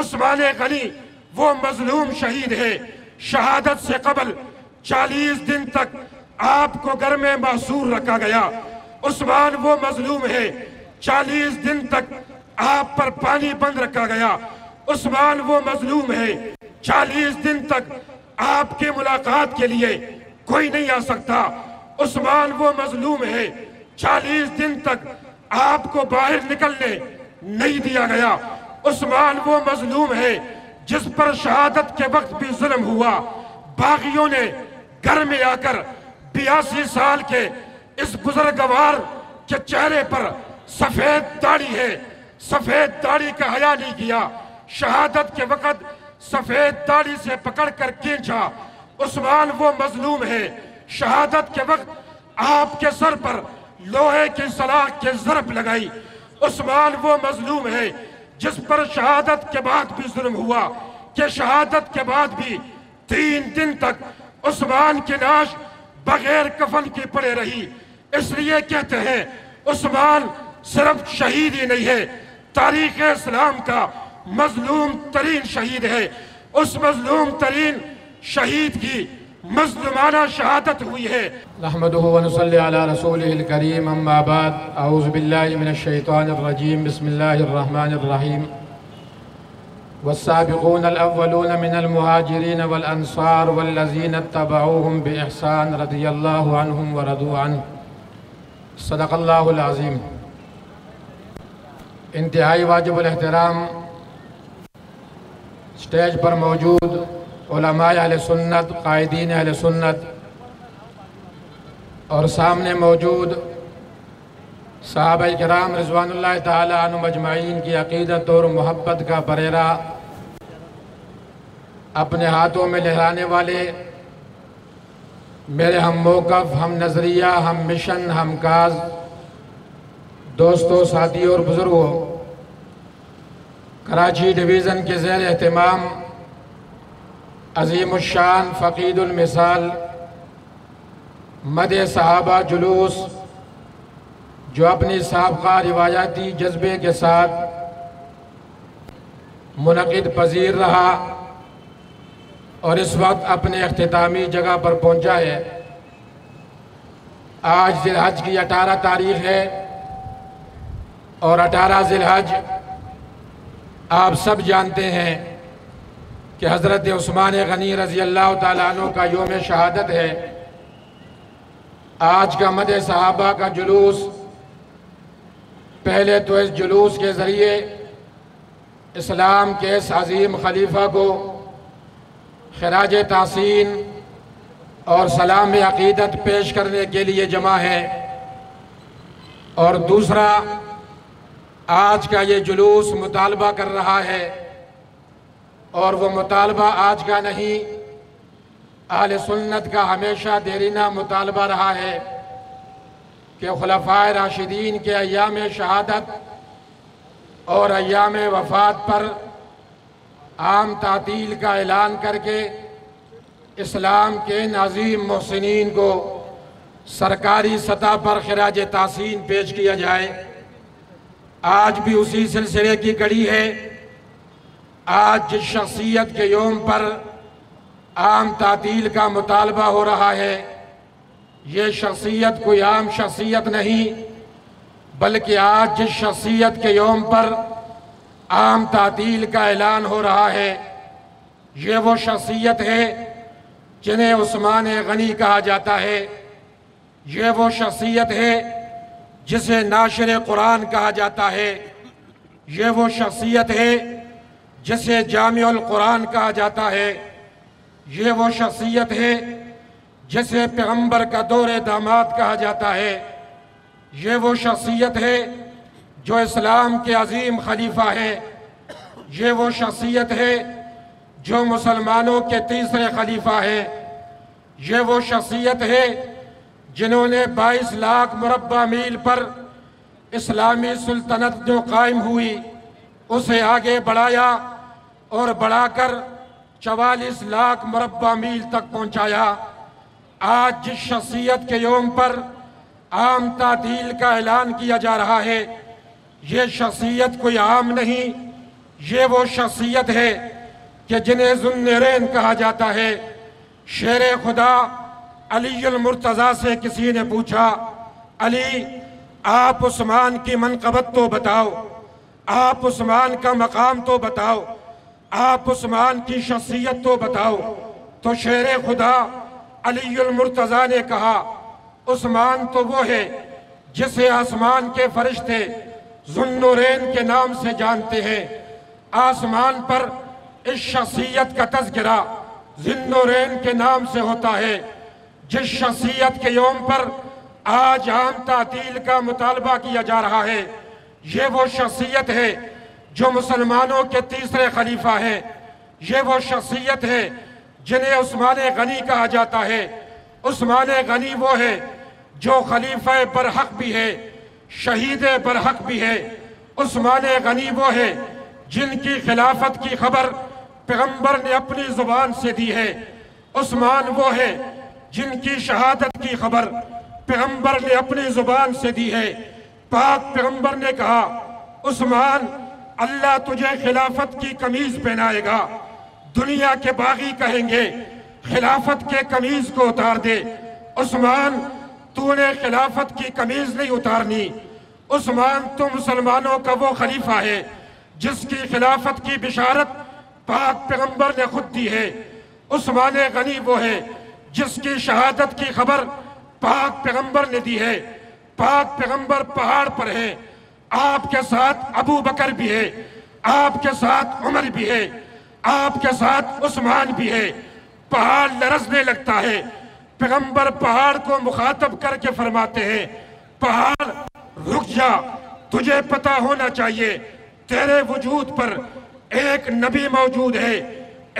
عثمان غنی وہ مظلوم شہید ہے، شہادت سے قبل 40 دن تک آپ کو گھر میں محصور رکھا گیا۔ عثمان وہ مظلوم ہے، 40 دن تک آپ پر پانی بند رکھا گیا۔ عثمان وہ مظلوم ہے، 40 دن تک آپ کے ملاقات کے لیے کوئی نہیں آ سکتا۔ عثمان وہ مظلوم ہے، 40 دن تک آپ کو باہر نکلنے نہیں دیا گیا۔ عثمان وہ مظلوم ہے جس پر شہادت کے وقت بھی ظلم ہوا۔ باغیوں نے گھر میں آ کر 82 سال کے اس بزرگوار کے چہرے پر سفید داڑھی ہے، سفید داڑھی کا حیا نہیں کیا۔ شہادت کے وقت سفید داڑھی سے پکڑ کر کھینچا۔ عثمان وہ مظلوم ہے، شہادت کے وقت آپ کے سر پر لوہے کی سلاخ کے ضرب لگائی۔ عثمان وہ مظلوم ہے جس پر شہادت کے بعد بھی ظلم ہوا، کہ شہادت کے بعد بھی 3 دن تک عثمان کی لاش بغیر کفن کی پڑے رہی۔ اس لیے کہتے ہیں عثمان صرف شہید ہی نہیں ہے، تاریخ اسلام کا مظلوم ترین شہید ہے۔ اس مظلوم ترین شہید کی مظلومانہ شہادت ہوئی ہے۔ نحمدہ ونصلی علی رسولہ الکریم، اما بعد، اعوذ باللہ من الشیطان الرجیم، بسم اللہ الرحمن الرحیم۔ والسابقون الاولون من المہاجرین والانصار والذین اتبعوهم بإحسان رضی اللہ عنہم ورضوا عنہ۔ صدق اللہ العظیم۔ انتہائی واجب الاحترام سٹیج پر موجود علماء اہل سنت، قائدین اہل سنت، اور سامنے موجود صحابہ کرام رضوان اللہ تعالی عنہم اجمعین کی عقیدت اور محبت کا بریرہ اپنے ہاتھوں میں لہرانے والے میرے ہم موقف، ہم نظریہ، ہم مشن، ہم کاز دوستوں، ساتھیوں اور بزرگوں، کراچی ڈویژن کے زیر اہتمام عظیم الشان، فقید المثال مدح صحابہ جلوس، جو اپنی سابقہ روایاتی جذبے کے ساتھ منعقد پذیر رہا اور اس وقت اپنے اختتامی جگہ پر پہنچا ہے۔ آج ذی الحج کی 18 تاریخ ہے، اور 18 ذی الحج آپ سب جانتے ہیں کہ حضرت عثمان غنی رضی اللہ تعالیٰ عنہ کا یوم شہادت ہے۔ آج کا مدح صحابہ کا جلوس، پہلے تو اس جلوس کے ذریعے اسلام کے اس عظیم خلیفہ کو خراج تحسین اور سلام عقیدت پیش کرنے کے لیے جمع ہے، اور دوسرا آج کا یہ جلوس مطالبہ کر رہا ہے، اور وہ مطالبہ آج کا نہیں، اہل سنت کا ہمیشہ دیرینہ مطالبہ رہا ہے کہ خلفائے راشدین کے ایام شہادت اور ایام وفات پر عام تعطیل کا اعلان کر کے اسلام کے ان عظیم محسنین کو سرکاری سطح پر خراج تحسین پیش کیا جائے۔ آج بھی اسی سلسلے کی کڑی ہے۔ آج جس شخصیت کے یوم پر عام تعطیل کا مطالبہ ہو رہا ہے، یہ شخصیت کوئی عام شخصیت نہیں، بلکہ آج جس شخصیت کے یوم پر عام تعطیل کا اعلان ہو رہا ہے، یہ وہ شخصیت ہے جنہیں عثمان غنی کہا جاتا ہے۔ یہ وہ شخصیت ہے جسے ناشر قرآن کہا جاتا ہے۔ یہ وہ شخصیت ہے جسے جامع القرآن کہا جاتا ہے۔ یہ وہ شخصیت ہے جسے پیغمبر کا دور داماد کہا جاتا ہے۔ یہ وہ شخصیت ہے جو اسلام کے عظیم خلیفہ ہے۔ یہ وہ شخصیت ہے جو مسلمانوں کے تیسرے خلیفہ ہے۔ یہ وہ شخصیت ہے جنہوں نے 22 لاکھ مربع میل پر اسلامی سلطنت جو قائم ہوئی اسے آگے بڑھایا اور بڑھا کر 44 لاکھ مربع میل تک پہنچایا۔ آج جس شخصیت کے یوم پر عام تعطیل کا اعلان کیا جا رہا ہے، یہ شخصیت کوئی عام نہیں، یہ وہ شخصیت ہے کہ جنہیں ذو النورین کہا جاتا ہے۔ شیر خدا علی المرتضیٰ سے کسی نے پوچھا، علی آپ عثمان کی منقبت تو بتاؤ، آپ عثمان کا مقام تو بتاؤ، آپ عثمان کی شخصیت تو بتاؤ۔ تو شیر خدا علی المرتضیٰ نے کہا، عثمان تو وہ ہے جسے آسمان کے فرشتے ذو النورین کے نام سے جانتے ہیں۔ آسمان پر اس شخصیت کا تذکرہ ذو النورین کے نام سے ہوتا ہے۔ جس شخصیت کے یوم پر آج عام تعطیل کا مطالبہ کیا جا رہا ہے، یہ وہ شخصیت ہے جو مسلمانوں کے تیسرے خلیفہ ہیں۔ یہ وہ شخصیت ہے جنہیں عثمان غنی کہا جاتا ہے۔ عثمان غنی وہ ہے جو خلیفہ برحق بھی ہے، شہید برحق بھی ہے۔ عثمان غنی وہ ہے جن کی خلافت کی خبر پیغمبر نے اپنی زبان سے دی ہے۔ عثمان وہ ہے جن کی شہادت کی خبر پیغمبر نے اپنی زبان سے دی ہے۔ پاک پیغمبر نے کہا، عثمان اللہ تجھے خلافت کی قمیض پہنائے گا۔ دنیا کے باغی کہیں گے خلافت کے قمیض کو اتار دے، عثمان تو نے خلافت کی قمیض نہیں اتارنی۔ عثمان تو مسلمانوں کا وہ خلیفہ ہے جس کی خلافت کی بشارت پاک پیغمبر نے خود دی ہے۔ عثمان غنی وہ ہے جس کی شہادت کی خبر پاک پیغمبر نے دی ہے۔ پاک پیغمبر پہاڑ پر ہے، آپ کے ساتھ ابو بکر بھی ہے، آپ کے ساتھ عمر بھی ہے، آپ کے ساتھ عثمان بھی ہے۔ پہاڑ لرزنے لگتا ہے، پیغمبر پہاڑ کو مخاطب کر کے فرماتے ہیں، پہاڑ رک جا، تجھے پتہ ہونا چاہیے تیرے وجود پر ایک نبی موجود ہے،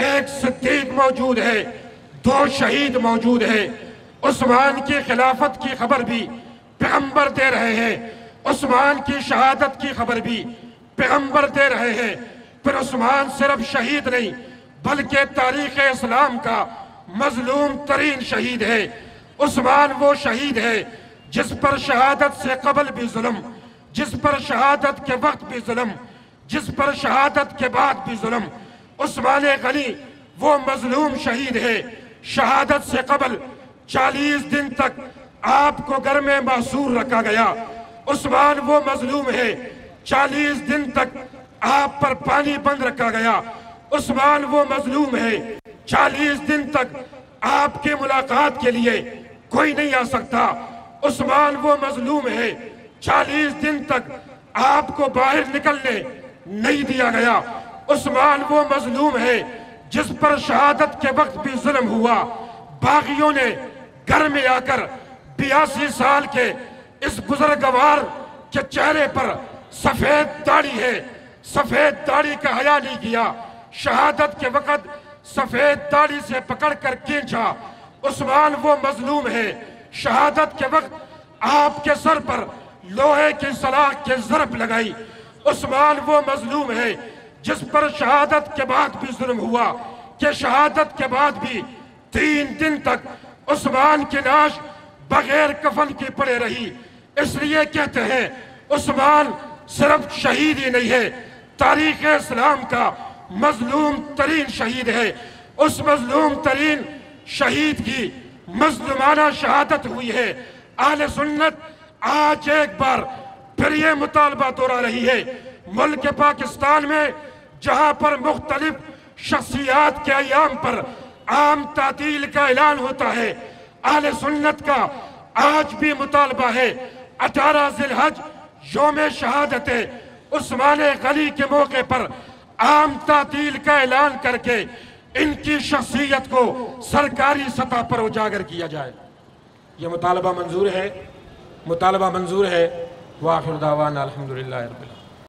ایک صدیق موجود ہے، دو شہید موجود ہے۔ عثمان کی خلافت کی خبر بھی پیغمبر دے رہے ہیں، عثمان کی شہادت کی خبر بھی پیغمبر دے رہے ہیں۔ پھر عثمان صرف شہید نہیں بلکہ تاریخ اسلام کا مظلوم ترین شہید ہے۔ عثمان وہ شہید ہے جس پر شہادت سے قبل بھی ظلم، جس پر شہادت کے وقت بھی ظلم، جس پر شہادت کے بعد بھی ظلم۔ عثمان غنی وہ مظلوم شہید ہے، شہادت سے قبل 40 دن تک آپ کو گھر میں محصور رکھا گیا۔ عثمان وہ مظلوم ہے، 40 دن تک آپ پر پانی بند رکھا گیا۔ عثمان وہ مظلوم ہے، 40 دن تک آپ کی ملاقات کے لیے کوئی نہیں آ سکتا۔ عثمان وہ مظلوم ہے، 40 دن تک آپ کو باہر نکلنے نہیں دیا گیا۔ عثمان وہ مظلوم ہے جس پر شہادت کے وقت بھی ظلم ہوا۔ باغیوں نے گھر میں آ کر 82 سال کے اس بزرگوار کے چہرے پر سفید داڑھی ہے، سفید داڑھی کا حیا نہیں کیا۔ شہادت کے وقت سفید داڑھی سے پکڑ کر کھینچا۔ عثمان وہ مظلوم ہے، شہادت کے وقت آپ کے سر پر لوہے کی سلاخ کے ضرب لگائی۔ عثمان وہ مظلوم ہے جس پر شہادت کے بعد بھی ظلم ہوا، کہ شہادت کے بعد بھی 3 دن تک عثمان کی لاش بغیر کفن کی پڑے رہی۔ اس لیے کہتے ہیں عثمان صرف شہید ہی نہیں ہے، تاریخ اسلام کا مظلوم ترین شہید ہے۔ اس مظلوم ترین شہید کی مظلومانہ شہادت ہوئی ہے۔ اہل سنت آج ایک بار پھر یہ مطالبہ دہرا رہی ہے، ملک پاکستان میں جہاں پر مختلف شخصیات کے ایام پر عام تعطیل کا اعلان ہوتا ہے، اہل سنت کا آج بھی مطالبہ ہے 18 ذی الحج یوم شہادت عثمان غنی کے موقع پر عام تعطیل کا اعلان کر کے ان کی شخصیت کو سرکاری سطح پر اجاگر کیا جائے۔ یہ مطالبہ منظور ہے، مطالبہ منظور ہے۔ وآخر دعوانا الحمدللہ رب العالمین۔